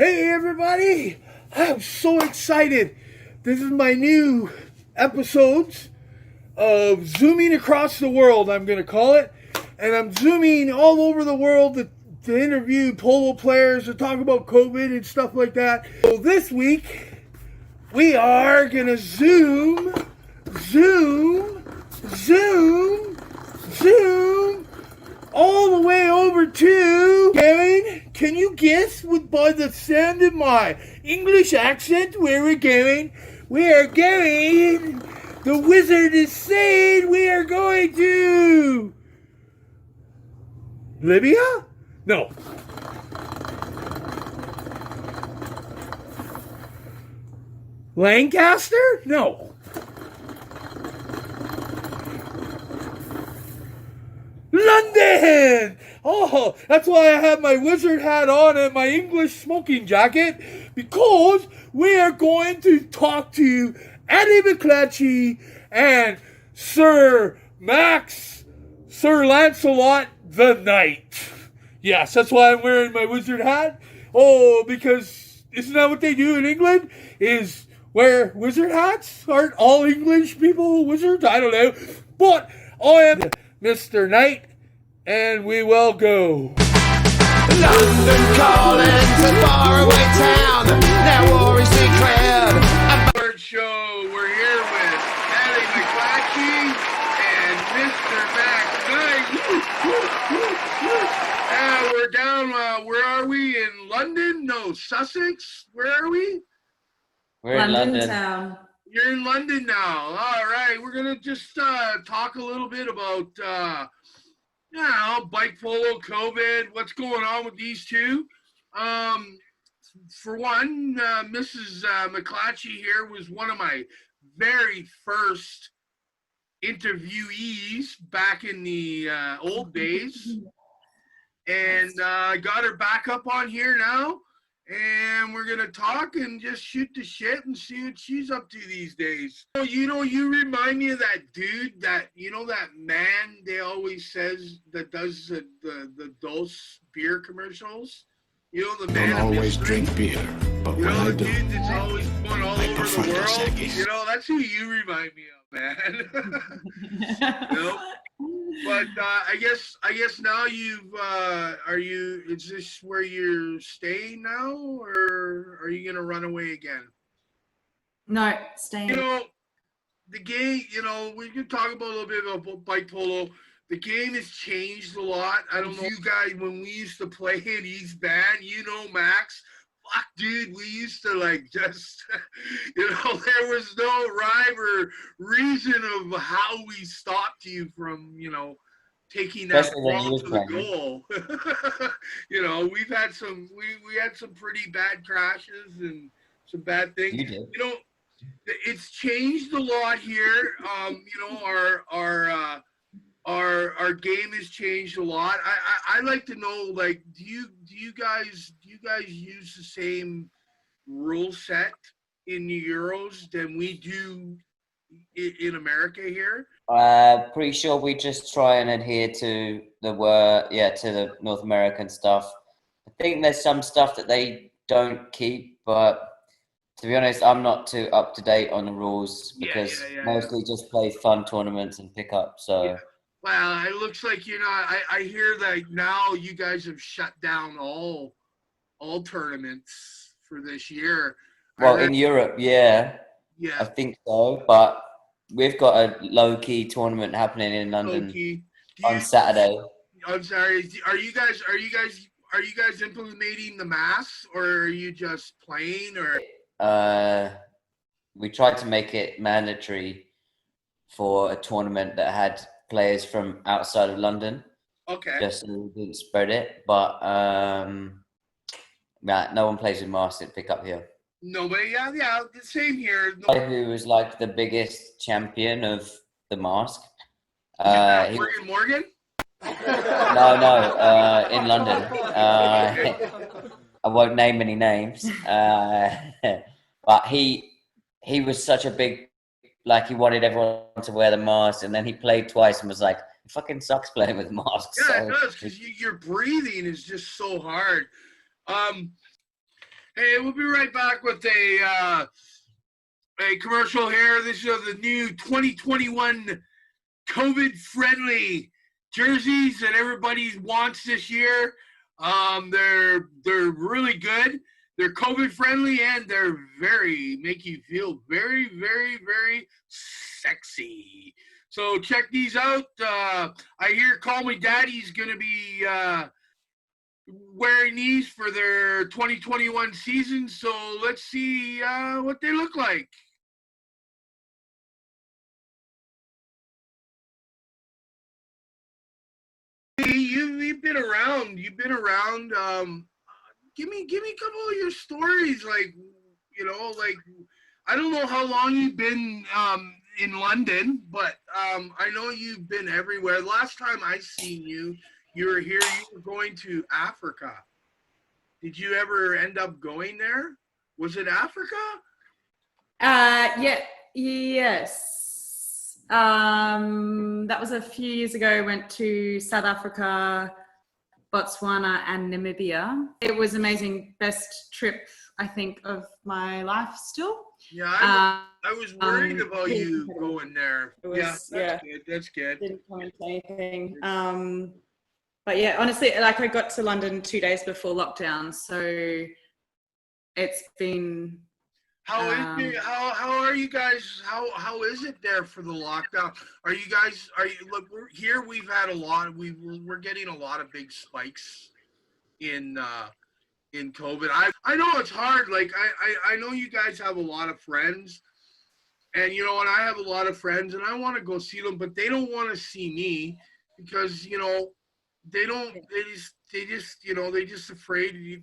Hey everybody! I'm so excited. This is my new episodes of Zooming Across the World, I'm going to call it. And I'm zooming all over the world to interview polo players, to talk about COVID and stuff like that. So this week, we are going to zoom, all the way over to Gavin. Can you guess by the sound of my English accent where we're going? We are going. The wizard is saying we are going to Libya? No. Lancaster? No. London! Oh, that's why I have my wizard hat on and my English smoking jacket, because we are going to talk to Eddie McClatchy and Sir Lancelot the Knight. Yes, that's why I'm wearing my wizard hat. Oh, because isn't that what they do in England? Is wear wizard hats? Aren't all English people wizards? I don't know. But I am Mr. Knight, and we will go. London calling to faraway town. Now war is declared. Bird Show. We're here with Eddie McClatchy and Mr. Max Knight. We're down. Where are we? In London? No, Sussex. Where are we? We're in London. Town. You're in London now. All right. We're gonna just talk a little bit about bike polo, COVID, what's going on with these two. For one, Mrs. McClatchy here was one of my very first interviewees back in the old days. And I got her back up on here now. And we're going to talk and just shoot the shit and see what she's up to these days. You remind me of that dude, that man they always says that does the Dose beer commercials. The man. Don't always drink beer, but when I do, dude that's always going all I over prefer the Dos world. Equis. That's who you remind me of, man. But I guess now is this where you're staying now, or are you gonna run away again? No, staying. The game, we can talk about a little bit about bike polo. The game has changed a lot. I don't know you guys, when we used to play in East Band, Max, fuck, dude, we used to just, there was no rhyme or reason of how we stopped you from, taking that ball to the goal. We've had we had some pretty bad crashes and some bad things. You did. It's changed a lot here. Our game has changed a lot. I like to know, do you guys use the same rule set in the Euros than we do in America here? Pretty sure we just try and adhere to the North American stuff. I think there's some stuff that they don't keep, but to be honest, I'm not too up to date on the rules because mostly just play fun tournaments and pick up. So. Yeah. Well, it looks like I hear that now you guys have shut down all tournaments for this year. Well, in Europe, yeah, I think so. But we've got a low-key tournament happening in London on Saturday. I'm sorry. Are you guys implementing the masks, or are you just playing? Or we tried to make it mandatory for a tournament that had players from outside of London. Okay. Just so we didn't spread it, but no one plays with masks at pickup here. Nobody, the same here. Who was the biggest champion of the mask? Morgan? No, in London. I won't name any names, but he was such a big. He wanted everyone to wear the mask, and then he played twice and was like, it fucking sucks playing with masks. Yeah, it does, because your breathing is just so hard. Hey, we'll be right back with a commercial here. This is the new 2021 COVID-friendly jerseys that everybody wants this year. They're really good. They're COVID-friendly and they're make you feel very, very, very sexy. So check these out. I hear Call Me Daddy's going to be wearing these for their 2021 season. So let's see what they look like. Hey, you've been around. You've been around. Give me a couple of your stories. Like, like I don't know how long you've been in London, but I know you've been everywhere. Last time I seen you, you were here. You were going to Africa. Did you ever end up going there? Was it Africa? Yes. That was a few years ago. Went to South Africa, Botswana, and Namibia. It was amazing. Best trip, I think, of my life still. Yeah, I was worried about you going there. That's good. That's good. Didn't come into anything. But yeah, honestly, like I got to London 2 days before lockdown, so it's been. How are you guys? How is it there for the lockdown? Look, we've had a lot. We're getting a lot of big spikes in COVID. I know it's hard. Like I know you guys have a lot of friends, and and I have a lot of friends, and I want to go see them, but they don't want to see me because they don't. They just afraid.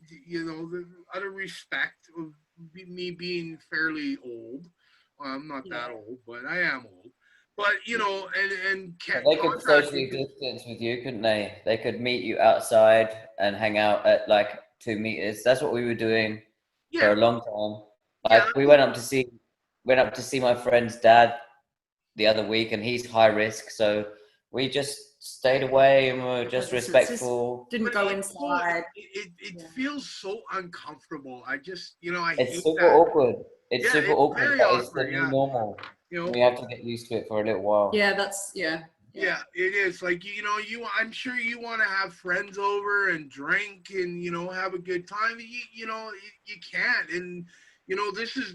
Out of respect of me being fairly old. Well, I'm not that old, but I am old. But and they could socially distance with you, couldn't they? They could meet you outside and hang out at like 2 meters. That's what we were doing for a long time. Like we went up to see my friend's dad the other week, and he's high risk, so we just stayed away and were just respectful. Didn't go inside. It feels so uncomfortable. I just it's super awkward. It's super awkward. Very but awkward. It's the new normal. We have to get used to it for a little while. Yeah, Yeah, it is. Like I'm sure you want to have friends over and drink and have a good time. You can't. And this is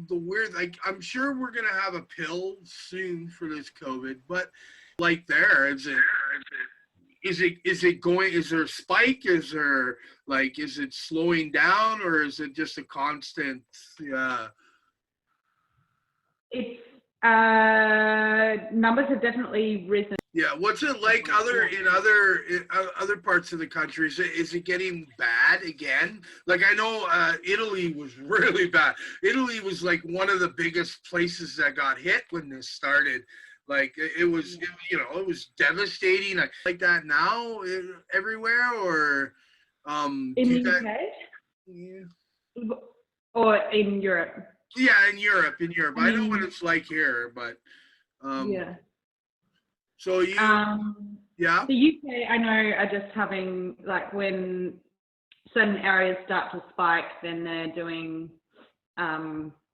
the weird. Like I'm sure we're gonna have a pill soon for this COVID, but like is there a spike? Is it slowing down, or is it just a constant? It's numbers have definitely risen. Yeah, what's it like in other parts of the country? Is it getting bad again? Like I know Italy was really bad. Italy was like one of the biggest places that got hit when this started. Like it was devastating. Like that now everywhere, or in the UK? Yeah. Or in Europe? Yeah, in Europe. I know what it's like here, but yeah. So you yeah. The UK, I know, are just having like when certain areas start to spike, then they're doing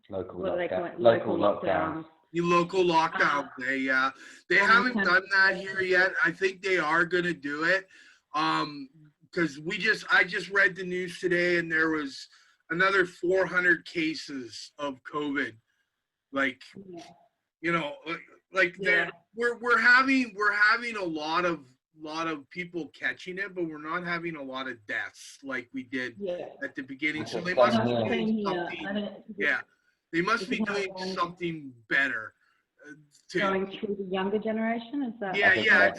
local lockdowns. The local lockdown they haven't done that here yet. I think they are gonna do it because I just read the news today and there was another 400 cases of COVID. Like we're having a lot of people catching it, but we're not having a lot of deaths like we did at the beginning. So they must be doing something. Yeah. They must be doing something better. Going through the younger generation, is that? Yeah.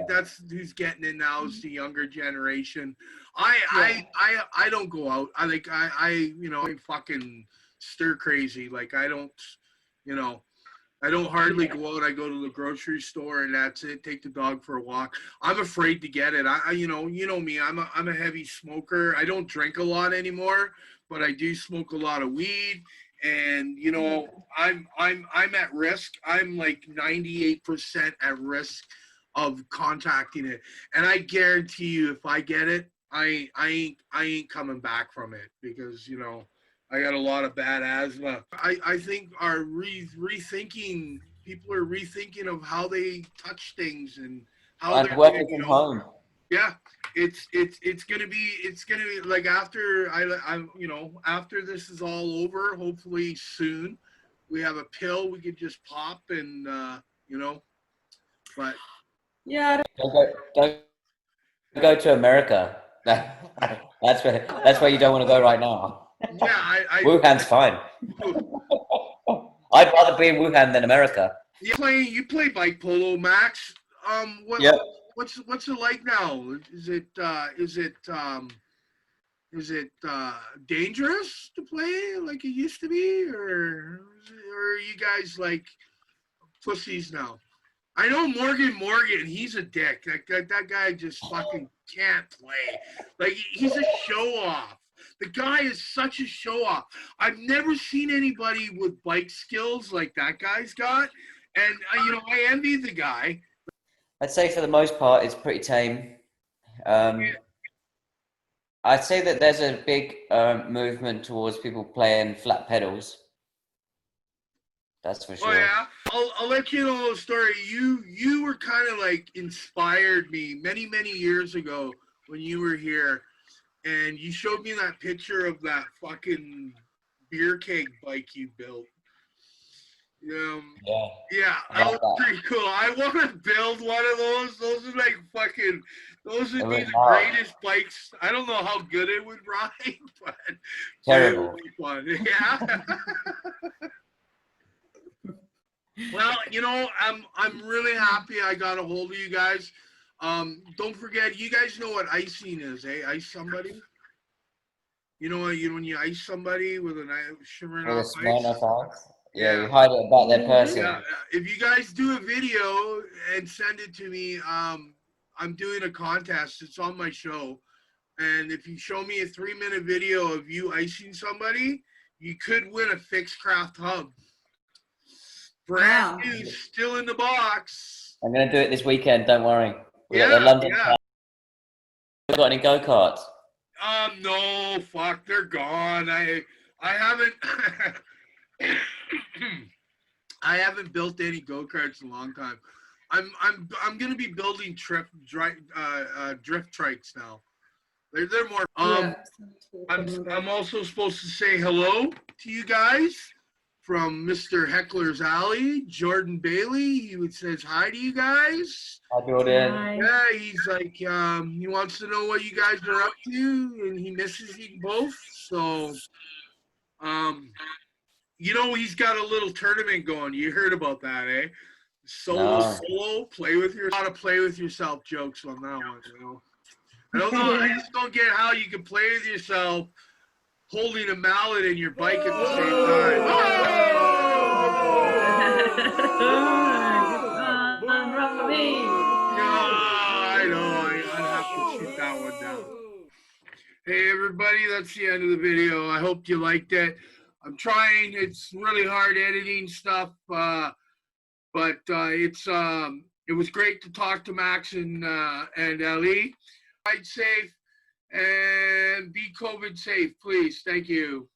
That's who's getting it now is the younger generation. I don't go out. I'm fucking stir crazy. Like I don't hardly go out. I go to the grocery store and that's it. Take the dog for a walk. I'm afraid to get it. You know me. I'm a heavy smoker. I don't drink a lot anymore, but I do smoke a lot of weed. And I'm at risk. I'm like 98% at risk of contacting it. And I guarantee you, if I get it, I ain't coming back from it because I got a lot of bad asthma. I think our rethinking, people are rethinking of how they touch things and how And they're working from home. yeah, it's gonna be like after after this is all over, hopefully soon, we have a pill we could just pop and but Yeah, Don't go to America. That's where you don't want to go right now. yeah, Wuhan's fine. I'd rather be in Wuhan than America. you play bike polo, Max. Yep. What's it like now? Is it dangerous to play like it used to be, or are you guys like pussies now? I know Morgan, he's a dick. That guy just fucking can't play. Like, he's a show-off. The guy is such a show-off. I've never seen anybody with bike skills like that guy's got. And, I envy the guy. I'd say for the most part, it's pretty tame. I'd say that there's a big movement towards people playing flat pedals. That's for sure. Oh yeah, I'll let you know a story. You were kind of like inspired me many years ago when you were here, and you showed me that picture of that fucking beer keg bike you built. Yeah, that was pretty cool. I want to build one of those. Those are like fucking. Those would be the greatest bikes. I don't know how good it would ride, but terrible. It would be fun. Yeah. Well, I'm really happy I got a hold of you guys. Don't forget, you guys know what icing is, eh? Ice somebody. You know when you ice somebody with a shimmering off ice. Yeah, you hide it about their person. Yeah, if you guys do a video and send it to me, I'm doing a contest. It's on my show, and if you show me a 3-minute video of you icing somebody, you could win a Fixed Craft hub. Brand new, still in the box. I'm gonna do it this weekend. Don't worry. We got the London. Yeah. You got any go-karts? No, fuck, they're gone. I haven't. I haven't built any go-karts in a long time. I'm gonna be building drift trikes now. They're more. I'm also supposed to say hello to you guys from Mr. Heckler's Alley, Jordan Bailey. He says hi to you guys. Hi, Jordan. Yeah, he's like, he wants to know what you guys are up to, and he misses you both. So, he's got a little tournament going. You heard about that, eh? Solo, play with your, how to play with yourself jokes on that one, I don't know. I just don't get how you can play with yourself holding a mallet in your bike at the same time. I know. I have to shoot that one down. Hey, everybody. That's the end of the video. I hope you liked it. I'm trying. It's really hard editing stuff, but it was great to talk to Max and Ali. Ride safe and be COVID safe, please. Thank you.